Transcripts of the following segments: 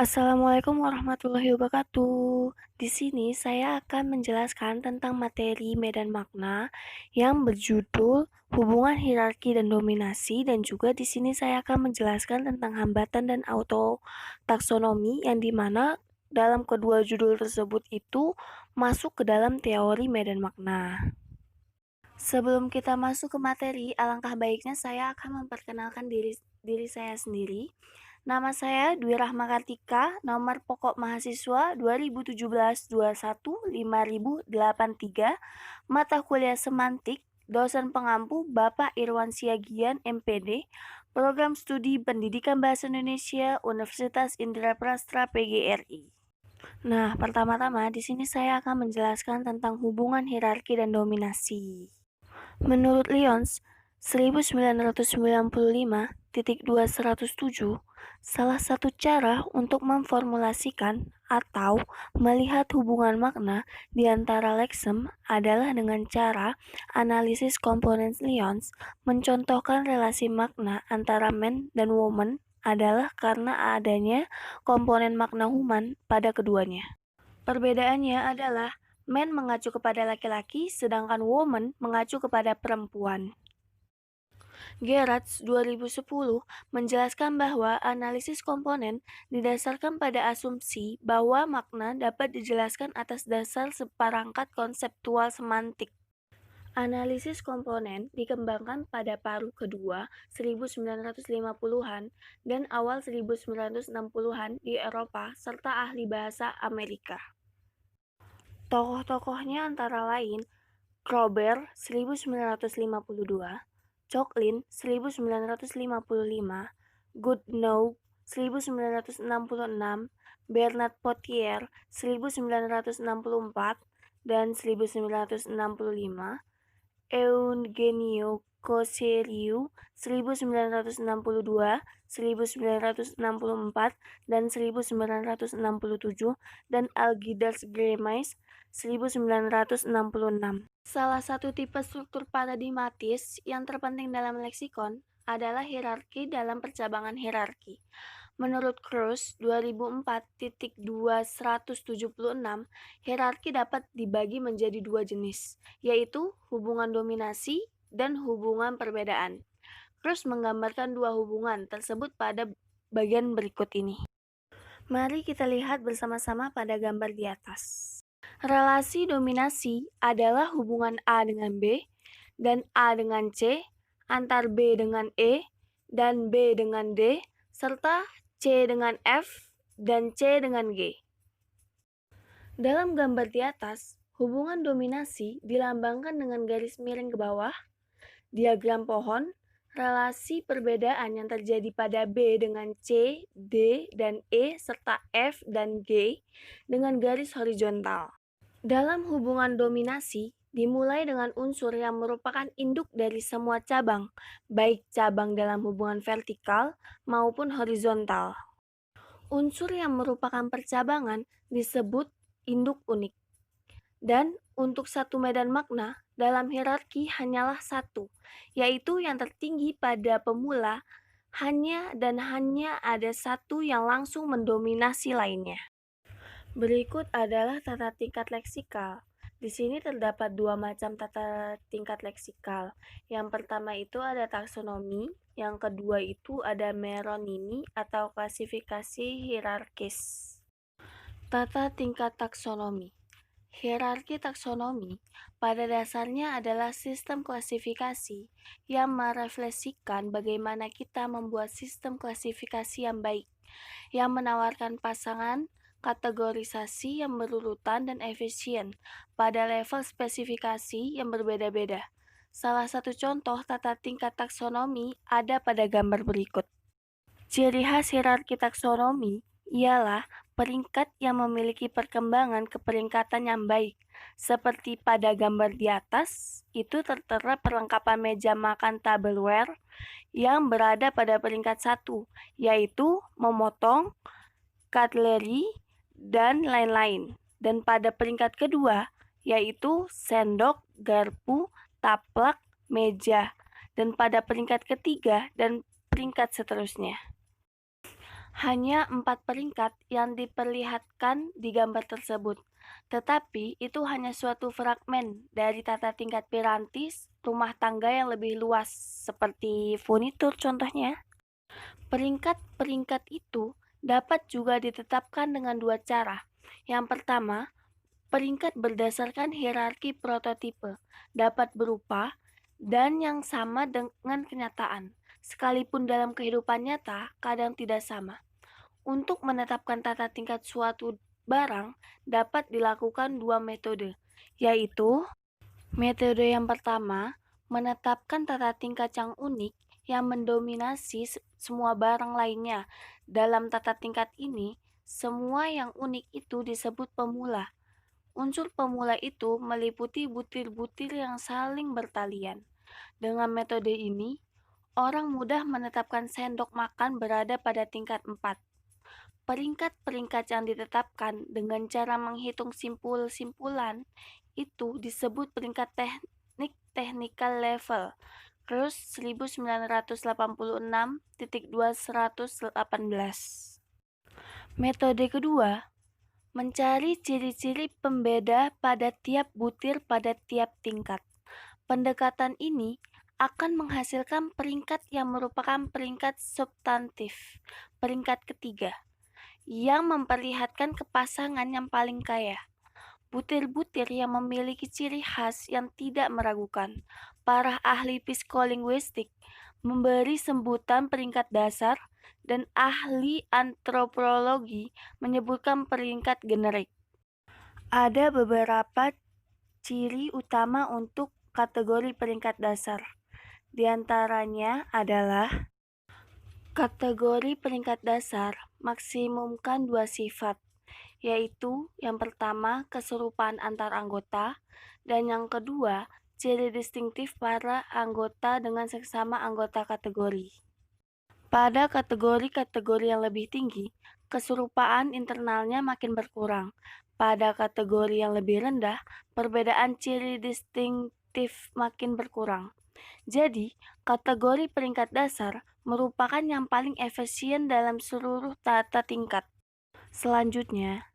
Assalamualaikum warahmatullahi wabarakatuh. Di sini saya akan menjelaskan tentang materi medan makna yang berjudul hubungan hierarki dan dominasi, dan juga di sini saya akan menjelaskan tentang hambatan dan auto taksonomi yang dimana dalam kedua judul tersebut itu masuk ke dalam teori medan makna. Sebelum kita masuk ke materi, alangkah baiknya saya akan memperkenalkan diri saya sendiri. Nama saya Dwi Rahma Kartika, nomor pokok mahasiswa 2017-21-5083, mata kuliah semantik, dosen pengampu Bapak Irwan Siagian MPD, program studi Pendidikan Bahasa Indonesia Universitas Indraprastra PGRI. Nah, pertama-tama di sini saya akan menjelaskan tentang hubungan hierarki dan dominasi. Menurut Lyons, 1995-207, salah satu cara untuk memformulasikan atau melihat hubungan makna di antara leksem adalah dengan cara analisis komponen Lyons. Mencontohkan relasi makna antara man dan woman adalah karena adanya komponen makna human pada keduanya. Perbedaannya adalah man mengacu kepada laki-laki, sedangkan woman mengacu kepada perempuan. Gerards 2010 menjelaskan bahwa analisis komponen didasarkan pada asumsi bahwa makna dapat dijelaskan atas dasar seperangkat konseptual semantik. Analisis komponen dikembangkan pada paruh kedua 1950-an dan awal 1960-an di Eropa serta ahli bahasa Amerika. Tokoh-tokohnya antara lain Kroeber 1952, Cochrane 1955, Goodenough 1966, Bernard Potier 1964 dan 1965, Eugenio Cosseriu 1962, 1964, dan 1967, dan Algirdas Gramais 1966. Salah satu tipe struktur paradigmatis yang terpenting dalam leksikon adalah hierarki dalam percabangan hierarki. Menurut Kruse 2004.276, hierarki dapat dibagi menjadi dua jenis, yaitu hubungan dominasi dan hubungan perbedaan. Kruse menggambarkan dua hubungan tersebut pada bagian berikut ini. Mari kita lihat bersama-sama pada gambar di atas. Relasi dominasi adalah hubungan A dengan B dan A dengan C, antar B dengan E dan B dengan D, serta C dengan F dan C dengan G. Dalam gambar di atas, hubungan dominasi dilambangkan dengan garis miring ke bawah, diagram pohon, relasi perbedaan yang terjadi pada B dengan C, D, dan E, serta F dan G dengan garis horizontal. Dalam hubungan dominasi, dimulai dengan unsur yang merupakan induk dari semua cabang, baik cabang dalam hubungan vertikal maupun horizontal. Unsur yang merupakan percabangan disebut induk unik. Dan untuk satu medan makna, dalam hierarki hanyalah satu, yaitu yang tertinggi pada pemula, hanya ada satu yang langsung mendominasi lainnya. Berikut adalah tata tingkat leksikal. Di sini terdapat dua macam tata tingkat leksikal. Yang pertama itu ada taksonomi, yang kedua itu ada meronimi atau klasifikasi hierarkis. Tata tingkat taksonomi. Hierarki taksonomi pada dasarnya adalah sistem klasifikasi yang merefleksikan bagaimana kita membuat sistem klasifikasi yang baik, yang menawarkan pasangan kategorisasi yang berurutan dan efisien pada level spesifikasi yang berbeda-beda. Salah satu contoh tata tingkat taksonomi ada pada gambar berikut. Ciri khas hierarki taksonomi ialah peringkat yang memiliki perkembangan keperingkatan yang baik. Seperti pada gambar di atas, itu tertera perlengkapan meja makan tableware yang berada pada peringkat 1, yaitu memotong, cutlery, dan lain-lain. Dan pada peringkat kedua, yaitu sendok, garpu, taplak, meja. Dan pada peringkat ketiga dan peringkat seterusnya. Hanya 4 peringkat yang diperlihatkan di gambar tersebut, tetapi itu hanya suatu fragmen dari tata tingkat piranti rumah tangga yang lebih luas, seperti furnitur contohnya. Peringkat-peringkat itu dapat juga ditetapkan dengan dua cara. Yang pertama, peringkat berdasarkan hierarki prototipe dapat berupa dan yang sama dengan kenyataan, sekalipun dalam kehidupan nyata kadang tidak sama. Untuk menetapkan tata tingkat suatu barang dapat dilakukan dua metode, yaitu metode yang pertama, menetapkan tata tingkat yang unik yang mendominasi semua barang lainnya. Dalam tata tingkat ini, semua yang unik itu disebut pemula. Unsur pemula itu meliputi butir-butir yang saling bertalian. Dengan metode ini, orang mudah menetapkan sendok makan berada pada tingkat 4. Peringkat-peringkat yang ditetapkan dengan cara menghitung simpul-simpulan itu disebut peringkat teknik technical level. Krus 1986.218. Metode kedua, mencari ciri-ciri pembeda pada tiap butir pada tiap tingkat. Pendekatan ini akan menghasilkan peringkat yang merupakan peringkat substantif, peringkat ketiga, yang memperlihatkan kepasangan yang paling kaya. Butir-butir yang memiliki ciri khas yang tidak meragukan. Para ahli psikolinguistik memberi sebutan peringkat dasar dan ahli antropologi menyebutkan peringkat generik. Ada beberapa ciri utama untuk kategori peringkat dasar. Di antaranya adalah kategori peringkat dasar maksimumkan dua sifat, yaitu yang pertama keserupaan antar anggota, dan yang kedua ciri distintif para anggota dengan sesama anggota kategori. Pada kategori-kategori yang lebih tinggi, keserupaan internalnya makin berkurang. Pada kategori yang lebih rendah, perbedaan ciri distintif makin berkurang. Jadi, kategori peringkat dasar merupakan yang paling efisien dalam seluruh tata tingkat. Selanjutnya,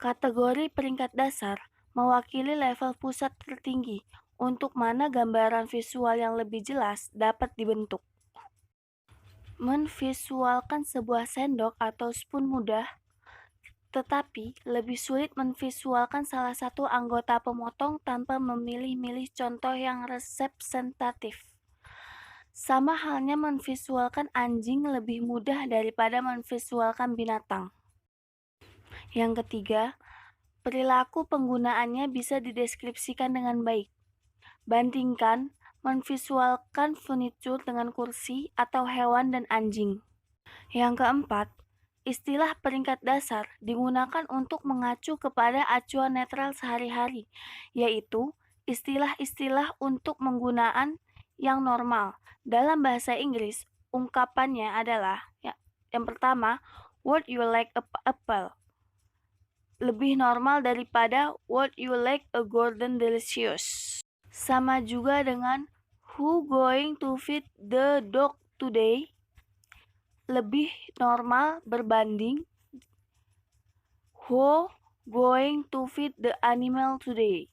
kategori peringkat dasar mewakili level pusat tertinggi untuk mana gambaran visual yang lebih jelas dapat dibentuk. Menvisualkan sebuah sendok atau spoon mudah, tetapi lebih sulit menvisualkan salah satu anggota pemotong tanpa memilih-milih contoh yang representatif. Sama halnya menvisualkan anjing lebih mudah daripada menvisualkan binatang. Yang ketiga, perilaku penggunaannya bisa dideskripsikan dengan baik. Bandingkan menvisualkan furnitur dengan kursi atau hewan dan anjing. Yang keempat, istilah peringkat dasar digunakan untuk mengacu kepada acuan netral sehari-hari, yaitu istilah-istilah untuk penggunaan yang normal. Dalam bahasa Inggris, ungkapannya adalah yang pertama, would you like a apple? Lebih normal daripada would you like a golden delicious. Sama juga dengan who going to feed the dog today? Lebih normal berbanding who going to feed the animal today.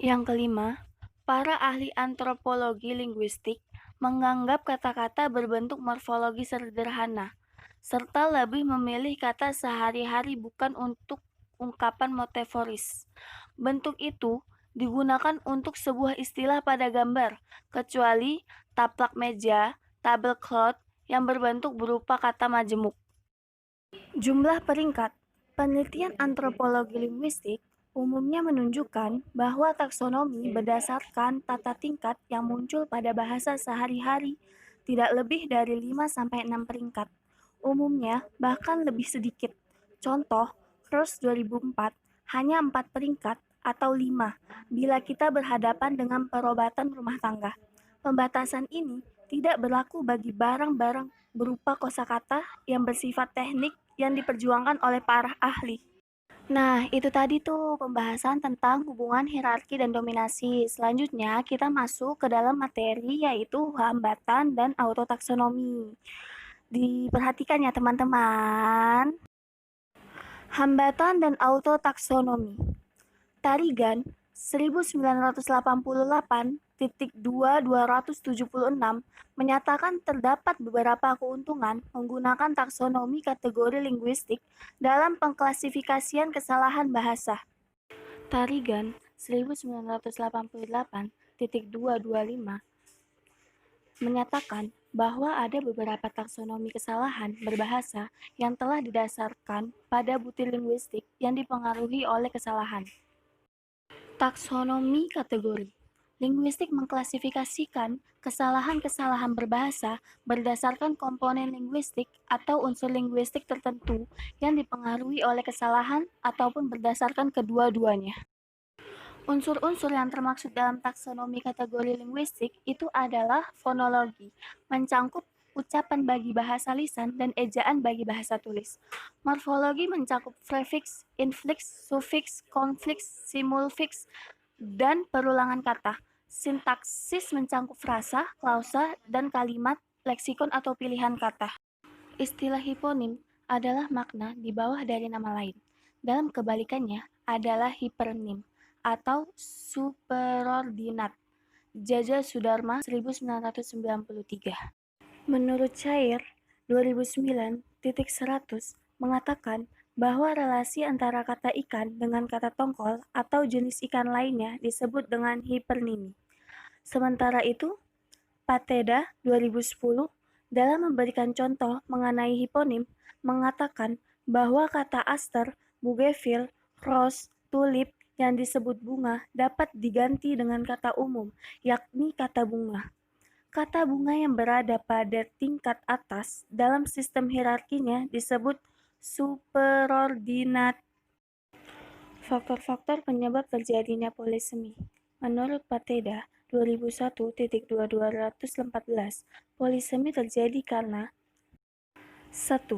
Yang kelima, para ahli antropologi linguistik menganggap kata-kata berbentuk morfologi sederhana, serta lebih memilih kata sehari-hari bukan untuk ungkapan metaforis. Bentuk itu digunakan untuk sebuah istilah pada gambar, kecuali taplak meja, tablecloth, yang berbentuk berupa kata majemuk. Jumlah peringkat. Penelitian antropologi linguistik umumnya menunjukkan bahwa taksonomi berdasarkan tata tingkat yang muncul pada bahasa sehari-hari tidak lebih dari 5-6 peringkat. Umumnya bahkan lebih sedikit. Contoh, Krus 2004 hanya 4 peringkat atau 5 bila kita berhadapan dengan perobatan rumah tangga. Pembatasan ini tidak berlaku bagi barang-barang berupa kosakata yang bersifat teknik yang diperjuangkan oleh para ahli. Nah, itu tadi tuh pembahasan tentang hubungan hierarki dan dominasi. Selanjutnya, kita masuk ke dalam materi yaitu hambatan dan autotaksonomi. diperhatikan ya teman-teman. Hambatan dan autotaksonomi. Tarigan 1988.2.276 menyatakan terdapat beberapa keuntungan menggunakan taksonomi kategori linguistik dalam pengklasifikasian kesalahan bahasa. Tarigan 1988.225 menyatakan bahwa ada beberapa taksonomi kesalahan berbahasa yang telah didasarkan pada butir linguistik yang dipengaruhi oleh kesalahan. Taksonomi kategori. Linguistik mengklasifikasikan kesalahan-kesalahan berbahasa berdasarkan komponen linguistik atau unsur linguistik tertentu yang dipengaruhi oleh kesalahan ataupun berdasarkan kedua-duanya. Unsur-unsur yang termaksud dalam taksonomi kategori linguistik itu adalah fonologi, mencangkup ucapan bagi bahasa lisan dan ejaan bagi bahasa tulis. Morfologi mencakup prefiks, infiks, sufiks, konfliks, simulfiks, dan perulangan kata. Sintaksis mencangkup frasa, klausa, dan kalimat, leksikon atau pilihan kata. Istilah hiponim adalah makna di bawah dari nama lain. Dalam kebalikannya adalah hipernim atau superordinat. Jaja Sudarma 1993. Menurut Cair 2009.100 mengatakan bahwa relasi antara kata ikan dengan kata tongkol atau jenis ikan lainnya disebut dengan hipernimi. Sementara itu, Pateda 2010 dalam memberikan contoh mengenai hiponim mengatakan bahwa kata aster, bougainville, rose, tulip yang disebut bunga dapat diganti dengan kata umum, yakni kata bunga. Kata bunga yang berada pada tingkat atas dalam sistem hierarkinya disebut superordinat. Faktor-faktor penyebab terjadinya polisemi. Menurut Pateda 2001.2214, polisemi terjadi karena 1.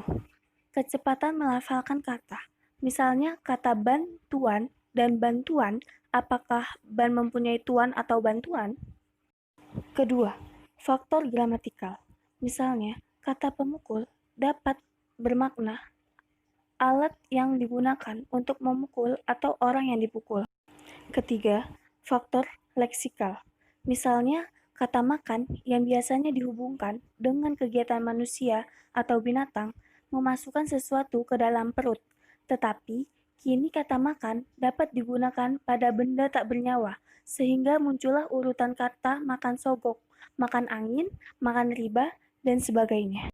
Kecepatan melafalkan kata. Misalnya kata bantuan dan bantuan, apakah ban mempunyai tuan atau bantuan? Kedua, faktor gramatikal. Misalnya, kata pemukul dapat bermakna alat yang digunakan untuk memukul atau orang yang dipukul. Ketiga, faktor leksikal. Misalnya, kata makan yang biasanya dihubungkan dengan kegiatan manusia atau binatang memasukkan sesuatu ke dalam perut, tetapi kini kata makan dapat digunakan pada benda tak bernyawa, sehingga muncullah urutan kata makan sogok, makan angin, makan riba, dan sebagainya.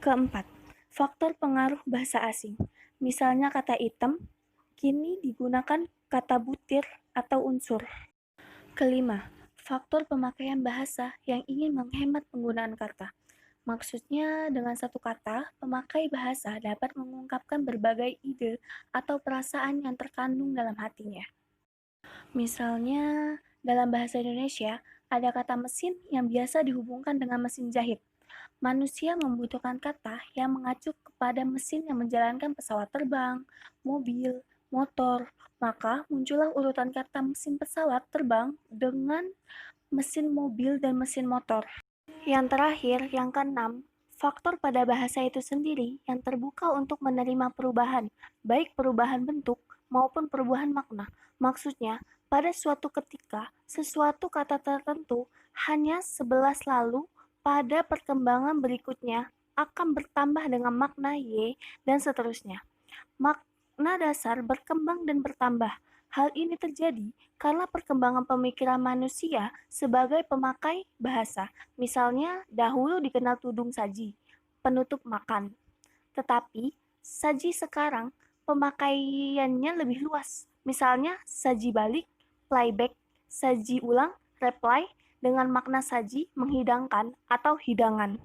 Keempat, faktor pengaruh bahasa asing. Misalnya kata item, kini digunakan kata butir atau unsur. Kelima, faktor pemakaian bahasa yang ingin menghemat penggunaan kata. Maksudnya, dengan satu kata, pemakai bahasa dapat mengungkapkan berbagai ide atau perasaan yang terkandung dalam hatinya. Misalnya, dalam bahasa Indonesia, ada kata mesin yang biasa dihubungkan dengan mesin jahit. Manusia membutuhkan kata yang mengacu kepada mesin yang menjalankan pesawat terbang, mobil, motor, maka muncullah urutan kata mesin pesawat terbang dengan mesin mobil dan mesin motor. Yang terakhir, yang keenam, faktor pada bahasa itu sendiri yang terbuka untuk menerima perubahan, baik perubahan bentuk maupun perubahan makna. Maksudnya, pada suatu ketika, sesuatu kata tertentu hanya 11 lalu, pada perkembangan berikutnya akan bertambah dengan makna Y dan seterusnya. Makna dasar berkembang dan bertambah. Hal ini terjadi karena perkembangan pemikiran manusia sebagai pemakai bahasa. Misalnya, dahulu dikenal tudung saji, penutup makan. Tetapi, saji sekarang pemakaiannya lebih luas. Misalnya, saji balik, playback, saji ulang, reply, dengan makna saji, menghidangkan, atau hidangan.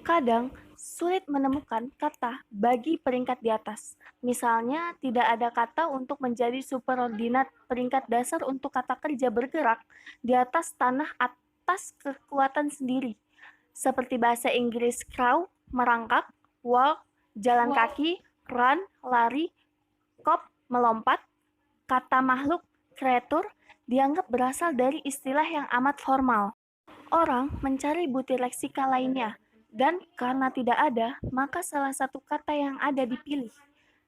Kadang, sulit menemukan kata bagi peringkat di atas. Misalnya, tidak ada kata untuk menjadi superordinat peringkat dasar untuk kata kerja bergerak di atas tanah atas kekuatan sendiri. Seperti bahasa Inggris crawl, merangkak, walk, jalan kaki, run, lari, cop, melompat. Kata makhluk, creature, dianggap berasal dari istilah yang amat formal. Orang mencari butir leksikal lainnya, Dan karena tidak ada, maka salah satu kata yang ada dipilih,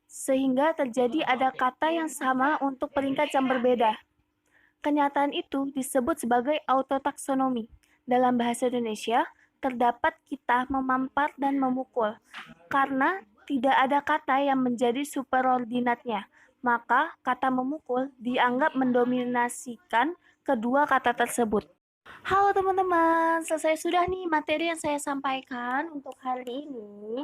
sehingga terjadi ada kata yang sama untuk peringkat yang berbeda. Kenyataan itu disebut sebagai autotaksonomi. Dalam bahasa Indonesia, terdapat kita memampar dan memukul. Karena tidak ada kata yang menjadi superordinatnya, maka kata memukul dianggap mendominasikan kedua kata tersebut. Halo teman-teman, selesai sudah nih materi yang saya sampaikan untuk hari ini.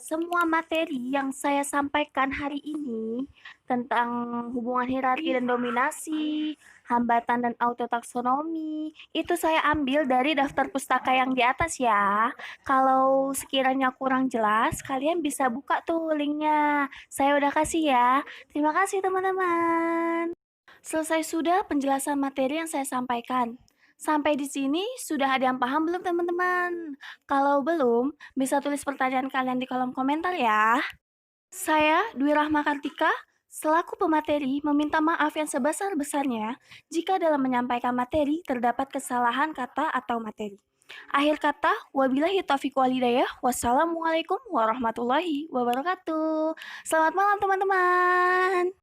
Semua materi yang saya sampaikan hari ini tentang hubungan hierarki dan dominasi, hambatan dan autotaksonomi, itu saya ambil dari daftar pustaka yang di atas ya. Kalau sekiranya kurang jelas, kalian bisa buka tuh linknya. Saya udah kasih ya. Terima kasih teman-teman. Selesai sudah penjelasan materi yang saya sampaikan. Sampai di sini sudah ada yang paham belum teman-teman? Kalau belum, bisa tulis pertanyaan kalian di kolom komentar ya. Saya, Dwi Rahma Kartika, selaku pemateri meminta maaf yang sebesar-besarnya jika dalam menyampaikan materi terdapat kesalahan kata atau materi. Akhir kata, wabillahi taufiq walhidayah. Wassalamualaikum warahmatullahi wabarakatuh. Selamat malam teman-teman.